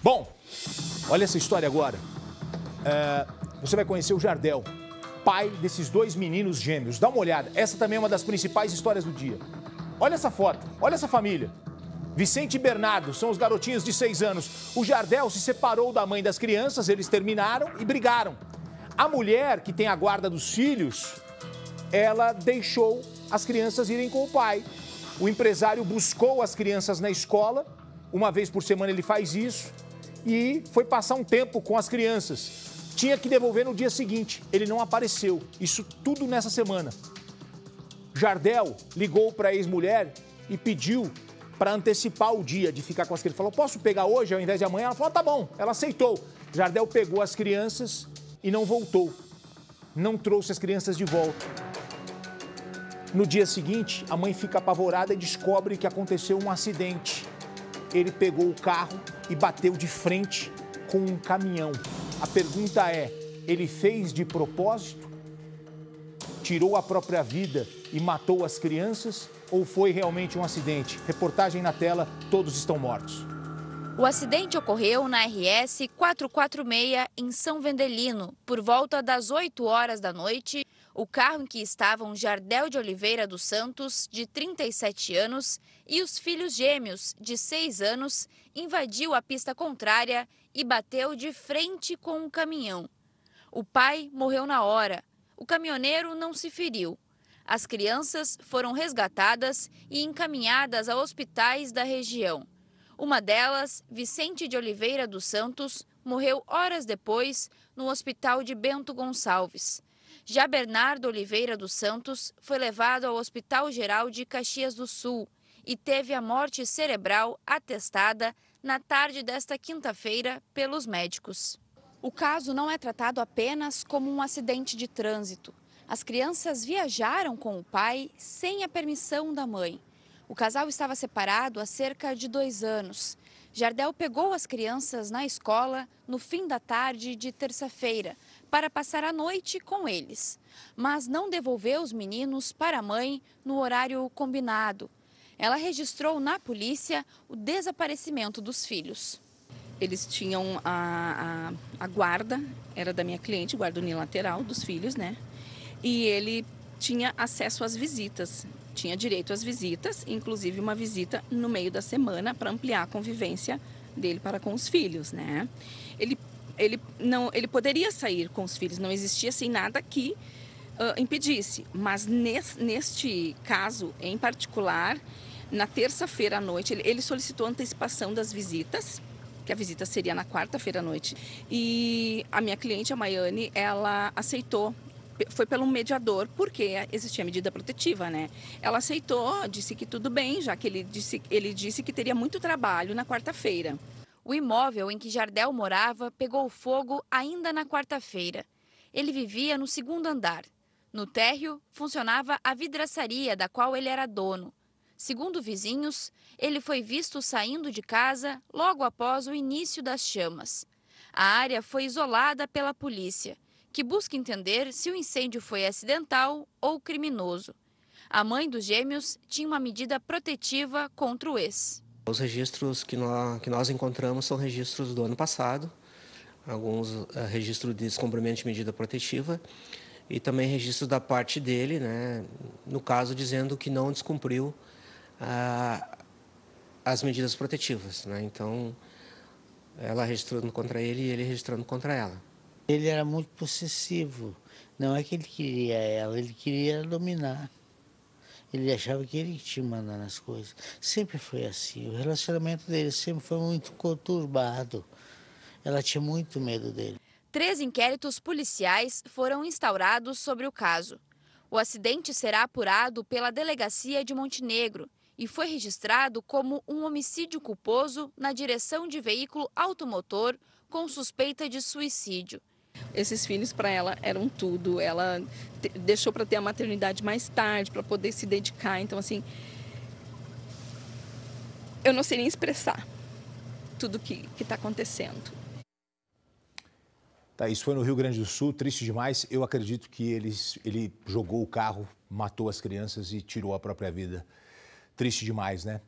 Bom, olha essa história agora. Você vai conhecer o Jardel, pai desses dois meninos gêmeos. Dá uma olhada, essa também é uma das principais histórias do dia. Olha essa foto, olha essa família. Vicente e Bernardo são os garotinhos de 6 anos. O Jardel se separou da mãe das crianças, eles terminaram e brigaram. A mulher, que tem a guarda dos filhos, ela deixou as crianças irem com o pai. O empresário buscou as crianças na escola, uma vez por semana ele faz isso, e foi passar um tempo com as crianças. Tinha que devolver no dia seguinte, ele não apareceu. Isso tudo nessa semana. Jardel ligou para a ex-mulher e pediu para antecipar o dia de ficar com as crianças. Falou, posso pegar hoje ao invés de amanhã? Ela falou, tá bom. Ela aceitou. Jardel pegou as crianças e não voltou. Não trouxe as crianças de volta. No dia seguinte, a mãe fica apavorada e descobre que aconteceu um acidente. Ele pegou o carro e bateu de frente com um caminhão. A pergunta é, ele fez de propósito? Tirou a própria vida e matou as crianças? Ou foi realmente um acidente? Reportagem na tela, todos estão mortos. O acidente ocorreu na RS 446 em São Vendelino, por volta das 8 horas da noite. O carro em que estavam Jardel de Oliveira dos Santos, de 37 anos, e os filhos gêmeos, de 6 anos, invadiu a pista contrária e bateu de frente com um caminhão. O pai morreu na hora. O caminhoneiro não se feriu. As crianças foram resgatadas e encaminhadas a hospitais da região. Uma delas, Vicente de Oliveira dos Santos, morreu horas depois no hospital de Bento Gonçalves. Já Bernardo Oliveira dos Santos foi levado ao Hospital Geral de Caxias do Sul e teve a morte cerebral atestada na tarde desta quinta-feira pelos médicos. O caso não é tratado apenas como um acidente de trânsito. As crianças viajaram com o pai sem a permissão da mãe. O casal estava separado há cerca de 2 anos. Jardel pegou as crianças na escola no fim da tarde de terça-feira para passar a noite com eles, mas não devolveu os meninos para a mãe no horário combinado. Ela registrou na polícia o desaparecimento dos filhos. Eles tinham a guarda, era da minha cliente, guarda unilateral dos filhos, né? E ele tinha acesso às visitas, tinha direito às visitas, inclusive uma visita no meio da semana para ampliar a convivência dele para com os filhos, né? Ele poderia sair com os filhos, não existia assim nada que impedisse, mas neste caso em particular, na terça-feira à noite, ele solicitou antecipação das visitas, que a visita seria na quarta-feira à noite, e a minha cliente, a Maiane, ela aceitou. Foi pelo mediador, porque existia medida protetiva, né? Ela aceitou, disse que tudo bem, já que ele disse que teria muito trabalho na quarta-feira. O imóvel em que Jardel morava pegou fogo ainda na quarta-feira. Ele vivia no 2º andar. No térreo, funcionava a vidraçaria da qual ele era dono. Segundo vizinhos, ele foi visto saindo de casa logo após o início das chamas. A área foi isolada pela polícia, que busca entender se o incêndio foi acidental ou criminoso. A mãe dos gêmeos tinha uma medida protetiva contra o ex. Os registros que nós encontramos são registros do ano passado, alguns registros de descumprimento de medida protetiva e também registros da parte dele, né, no caso dizendo que não descumpriu as medidas protetivas, né, então ela registrando contra ele e ele registrando contra ela. Ele era muito possessivo, não é que ele queria ela, ele queria dominar. Ele achava que ele tinha que mandar nas coisas. Sempre foi assim, o relacionamento dele sempre foi muito conturbado. Ela tinha muito medo dele. 3 inquéritos policiais foram instaurados sobre o caso. O acidente será apurado pela Delegacia de Montenegro e foi registrado como um homicídio culposo na direção de veículo automotor com suspeita de suicídio. Esses filhos para ela eram tudo, ela deixou para ter a maternidade mais tarde, para poder se dedicar, então assim, eu não sei nem expressar tudo que está acontecendo. Tá, isso foi no Rio Grande do Sul, triste demais. Eu acredito que ele jogou o carro, matou as crianças e tirou a própria vida. Triste demais, né?